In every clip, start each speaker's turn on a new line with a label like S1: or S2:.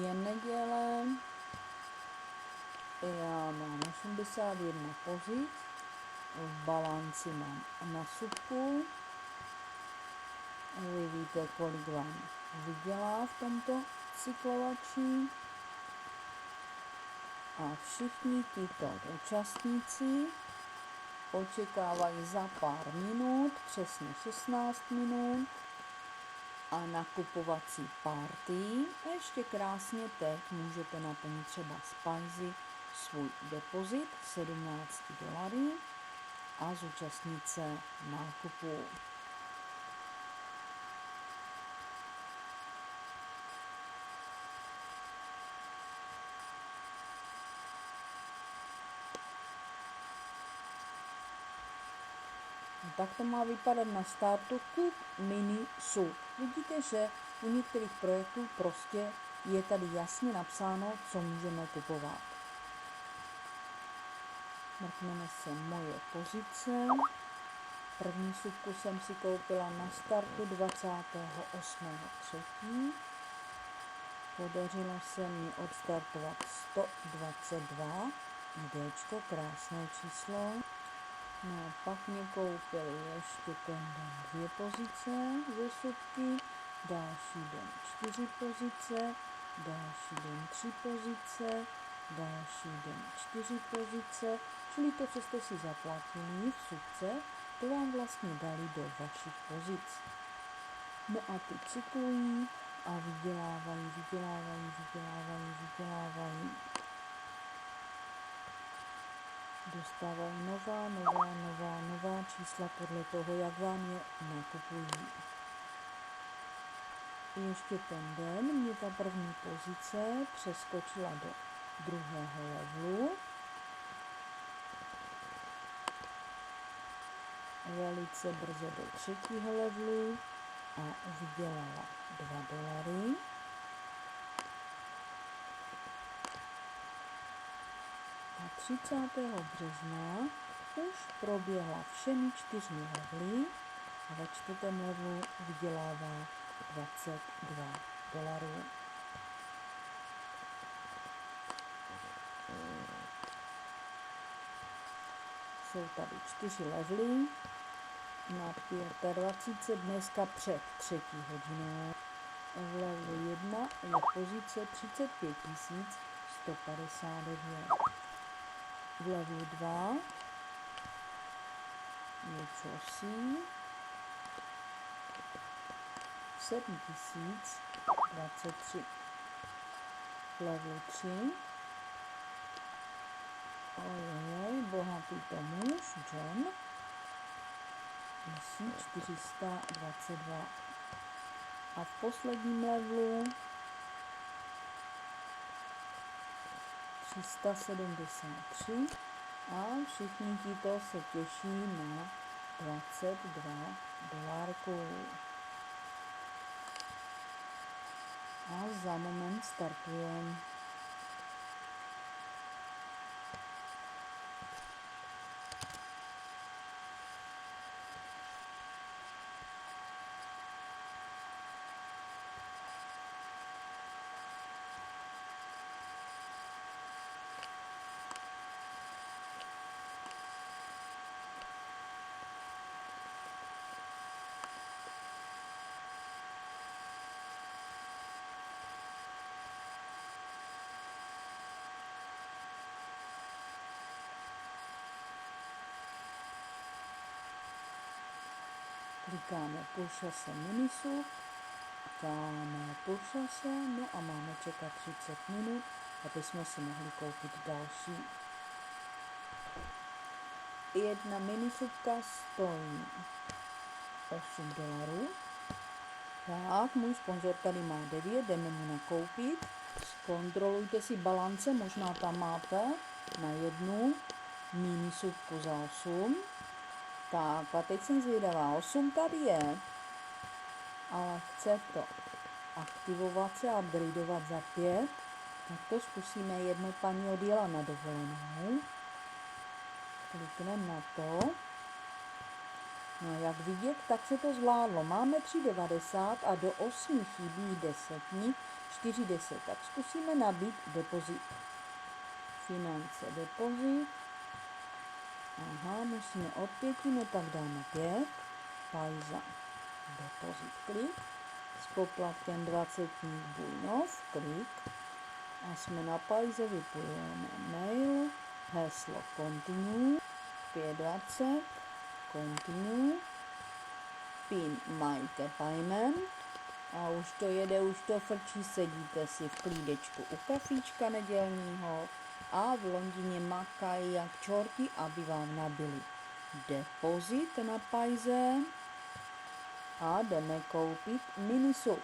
S1: Je neděle, já mám 81 pozic, v balanci mám na subku. Vy víte, kolik vám vydělá v tomto cyklovači. A všichni tito účastníci očekávají za pár minut, přesně 16 minut, a nakupovací party. A ještě krásně teď můžete naplnit třeba z Pajzy svůj depozit $17 a zúčastnit se nákupu. Tak to má vypadat na startu Kup Mini Sub. Vidíte, že u některých projektů prostě je tady jasně napsáno, co můžeme kupovat. Mrkneme se moje pozice. První subku jsem si koupila na startu 28.3. Podařilo se mi odstartovat 122 IDčko, krásné číslo. No a pak mě koupili ještě ten den 2 pozice ze subky, další den 4 pozice, další den 3 pozice, další den 4 pozice, čili to, co jste si zaplatili v subce, to vám vlastně dali do vašich pozic. No a ty cyklují a vydělávají. Dostávají nová čísla podle toho, jak vám je nakupují. Ještě ten den mě ta první pozice přeskočila do druhého levelu. Velice brzo do třetího levelu a vydělala $2. A 30. března už proběhla všemi 4 levely a ve 4. levelu vydělává $22. Jsou tady 4 levely na 25 dneska před 3. hodinou. V levelu 1 je pozice 35 159. V levelu 2 je čosi 7023. V levelu 3 bohatý to muž, John, 1422. A v posledním levelu 373 a všichni tito se těší na $22. A za moment startujeme. Klikáme Purchase Minisub, dáme Purchase, no a máme čekat 30 minut, aby jsme si mohli koupit další. Jedna minisubka stojí $8. Tak, můj sponzor tady má 9, jdeme mu nakoupit. Zkontrolujte si balance, možná tam máte na jednu minisubku za 8. Tak a teď jsem zvědavá, 8 tady je, ale chce to aktivovat se a upgradeovat za 5, tak to zkusíme. Jednou paní odjela na dovolenou, klikneme na to, no jak vidět, tak se to zvládlo. Máme 3,90 a do 8 chybí 10, 4,10. Tak zkusíme nabít depozit. Finance, depozit. Aha, musíme od 5, no tak dáme 5. Pajza, depozit, klik. S poplatkem 20 Bujnov, klik. A jsme na Pajze, vypojujeme mail, heslo continue, 520, continue, pin majte payment. A už to jede, už to frčí, sedíte si v klídečku u kafíčka nedělního a v Londýně makají jak čorti, aby vám nabili depozit na Pajze a jdeme koupit Minisup.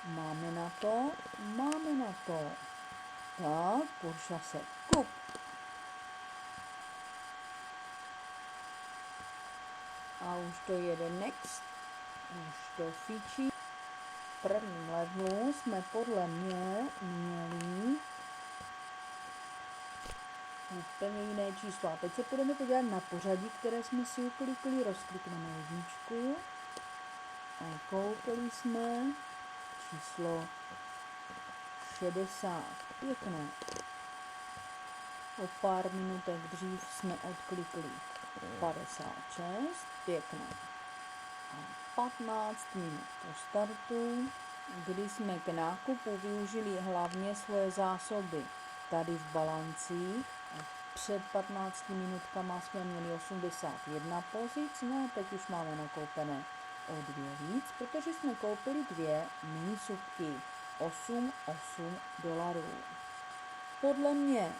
S1: Máme na to? Máme na to. Tak, kurša se kup. A už to jede next. Už to fičí. V prvním levelu jsme podle mě měli úplně jiné číslo. A teď se budeme podívat na pořadí, které jsme si uklikli. Rozklikneme jedničku. A koupili jsme číslo 60. Pěkné. O pár minutek dřív jsme odklikli 56. Pěkné. A 15 minut po startu, kdy jsme k nákupu využili hlavně svoje zásoby tady v balancích. Před 15 minutkama jsme měli 81 pozic, no a teď už máme nakoupené o 2 víc, protože jsme koupili 2 minisupky, $8 Podle mě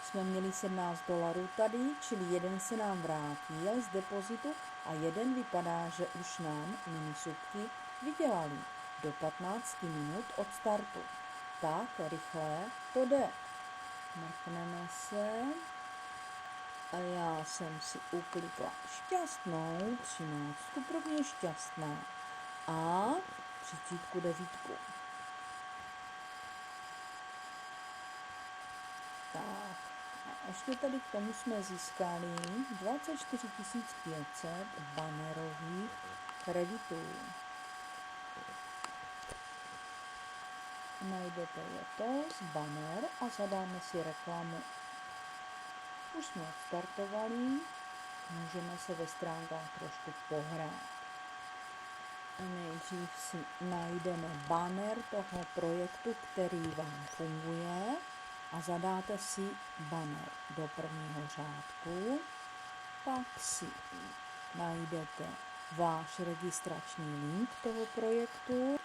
S1: jsme měli $17 tady, čili jeden se nám vrátil z depozitu a jeden vypadá, že už nám minisupky vydělali do 15 minut od startu. Tak rychle to jde. Mrkneme se a já jsem si uklikla šťastnou 13, pro mě šťastná a 39. Tak a ještě tady k tomu jsme získali 24 500 bannerových kreditů. Najdete letos banner a zadáme si reklamu. Už jsme odstartovali, můžeme se ve stránkách trošku pohrát. Nejdřív si najdeme banner toho projektu, který vám funguje a zadáte si banner do prvního řádku, pak si najdete váš registrační link toho projektu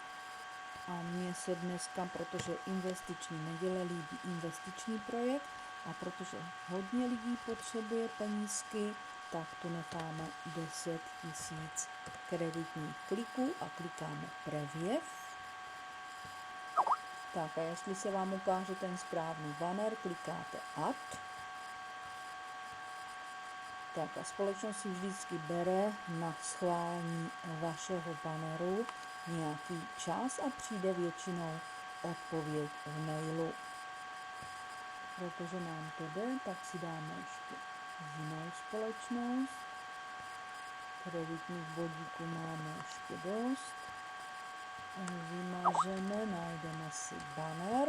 S1: a mně se dneska, protože investiční neděle, líbí investiční projekt a protože hodně lidí potřebuje penízky, tak tu necháme 10 000 kreditních kliků a klikáme Preview. Tak a jestli se vám ukáže ten správný banner, klikáte Add. Tak a společnost si vždycky bere na schválení vašeho banneru nějaký čas a přijde většinou odpověď v mailu. Protože nám to jde, tak si dáme ještě jinou společnost. Kreditních bodíků máme ještě dost. Vymažeme, najdeme si banner.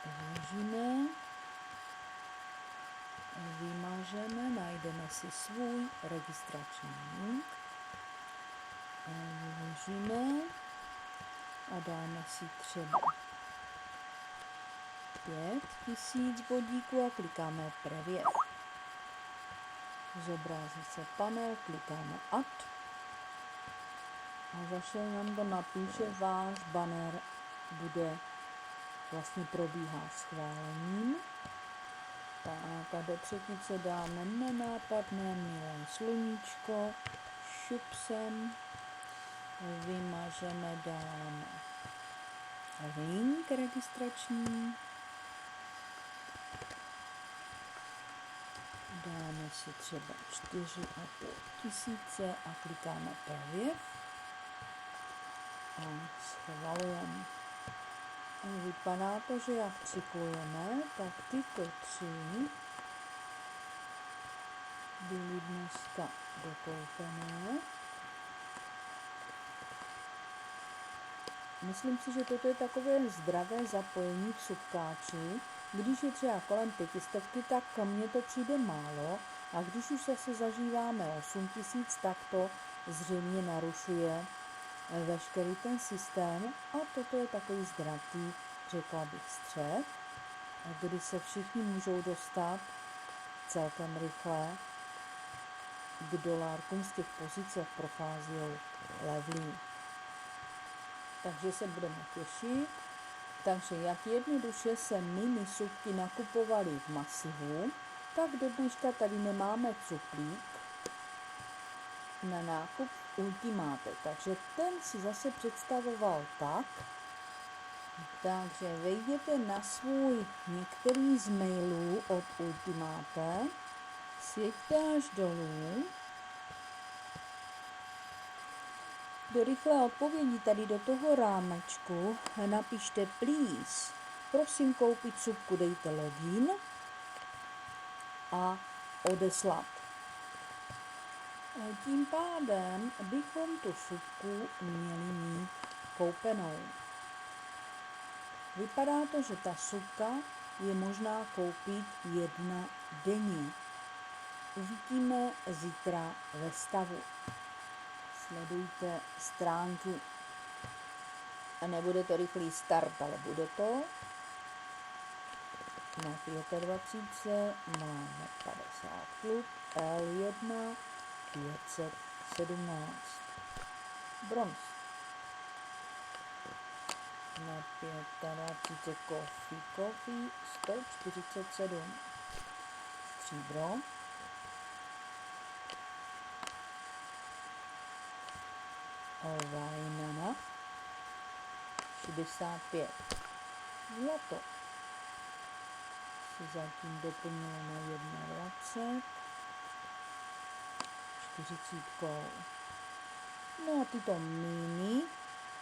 S1: Vložíme. Vymažeme, najdeme si svůj registrační link. Vložíme a dáme si třeba 5000 bodíků a klikáme Preview. Zobrazí se panel, klikáme Add a zase nám to napíše, váš banner bude vlastně probíhá schválením. Tak a do třetice dáme nenápadné milé sluníčko, šup sem, vymažeme, dáme link registrační, dáme si třeba 4 500 a klikáme Preview a schvalujeme. Vypadá to, že jak cyklujeme, tak tyto 3 byly dneska dokoupené. myslím si, že toto je takové zdravé zapojení k subkáči. Když je třeba kolem 500, tak mně to přijde málo. A když už zase zažíváme 8000, tak to zřejmě narušuje veškerý ten systém. A toto je takový zdravý, řekla bych, střed, kdy se všichni můžou dostat celkem rychle k dolárkům z těch pozic, jak procházejí levlí. Takže se budeme těšit. Takže jak jednoduše se mini supky nakupovaly v masivu, tak do dneška tady nemáme cuplík na nákup v ultimáte. Takže ten si zase představoval tak, takže vejděte na svůj některý z mailů od ultimáte, sjeďte až dolů, do rychlé odpovědi tady do toho rámečku napište please, prosím koupit supku, dejte login a odeslat. Tím pádem bychom tu supku měli mít koupenou. Vypadá to, že ta supka je možná koupit jedna denně. Uvidíme zítra ve stavu. Sledujte stránky. A nebude to rychlý start, ale bude to. Na 25 máme 50 klub, L1 517. Bronz. Na 25 coffee 147. Stříbro. Vajnana 65. Zlato se zatím doplnilo na 21. 40. No a tyto mini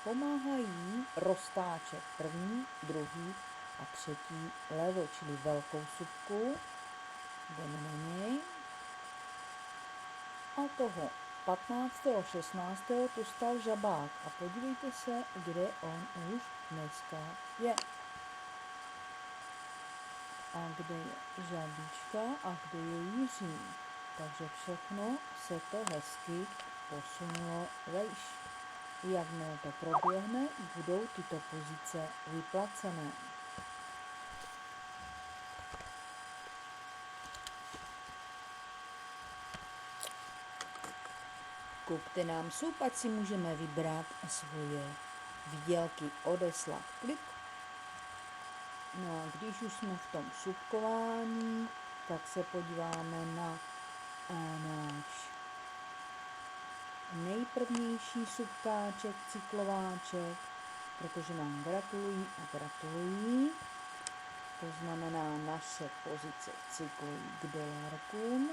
S1: pomáhají roztáčet první, druhý a třetí level, čili velkou supku. Jdeme na něj. A toho 15. 16. tu stal žabák a podívejte se, kde on už dneska je. A kde je žabička a kde je Jiří. Takže všechno se to hezky posunulo vejš. Jakmile to proběhne, budou tyto pozice vyplacené. Kupte nám sup, ať si můžeme vybrat svoje výdělky, odeslat, klik. No a když už jsme v tom supkování, tak se podíváme na náš nejprvnější supkáček, cyklováček, protože nám gratulují a gratulují. To znamená, naše pozice cyklují k dolárkům.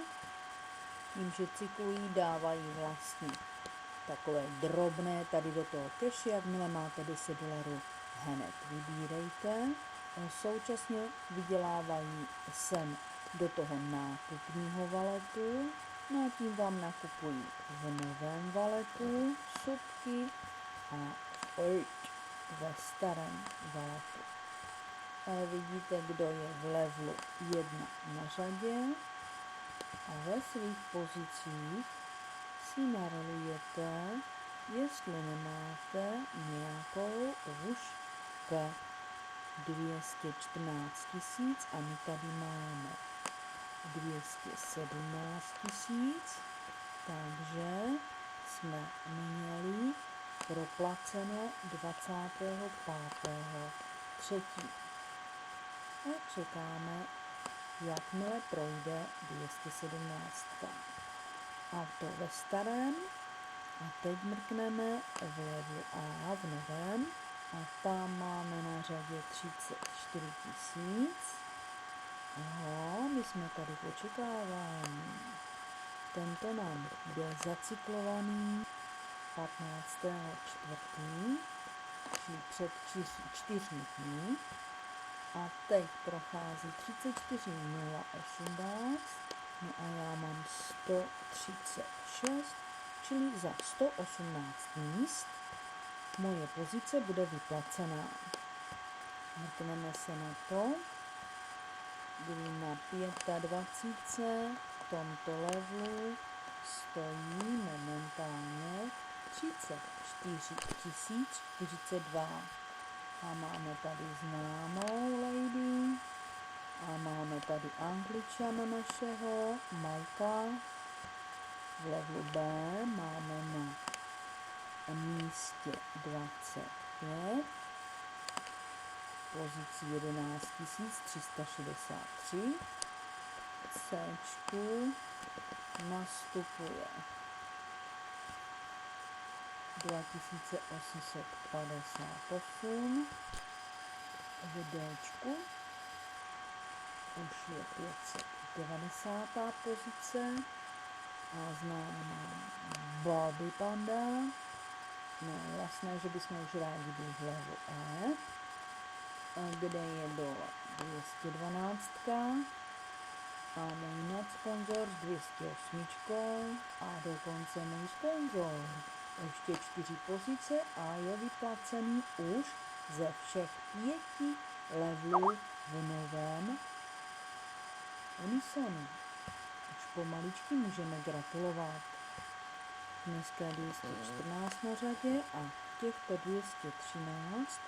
S1: Tím, že cyklují, dávají vlastně takové drobné tady do toho cash, jakmile máte 10 dolarů, hned vybírejte. Současně vydělávají sem do toho nákupního valetu, no a tím vám nakupují v novém valetu supky a ve starém valetu. Vidíte, kdo je v levelu 1 na řadě a ve svých pozicích si narolujete, jestli nemáte nějakou už k 214 000 a my tady máme 217 000, takže jsme měli proplaceno 25.3. A čekáme, jakmile projde 217. A to ve starém. A teď mrkneme v levelu A v novém. A tam máme na řadě 34 000. Aha, my jsme tady v očekávání. Tento nám bude zacyklovaný 15.4., čili před 4 dní. A teď prochází 34.018. No a já mám 136, čili za 118 míst Moje pozice bude vyplacená. Mrkneme se na to, kdy na 25 v tomto levelu stojí momentálně 34 042. A máme tady známou lady a máme tady Angličana našeho, Majka. V levelu B máme na místě 25 pozici 11 363. Cčku nastupuje 2858. V Dčku už je 590. pozice a známá Bobby Panda. No jasné, že bychom už rádi byli v levelu E, kde je dole 212. A můj nadsponzor s 208 a dokonce můj sponzor. Ještě 4 pozice a je vyplacený už ze všech 5 levelů v novém Unisonu. Už pomaličky můžeme gratulovat. Dneska je 214 na řadě a těchto 213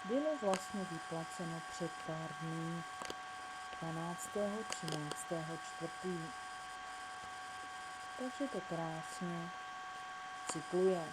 S1: bylo vlastně vyplaceno před pár dní 12. 13. 4. Takže to krásně cykluje.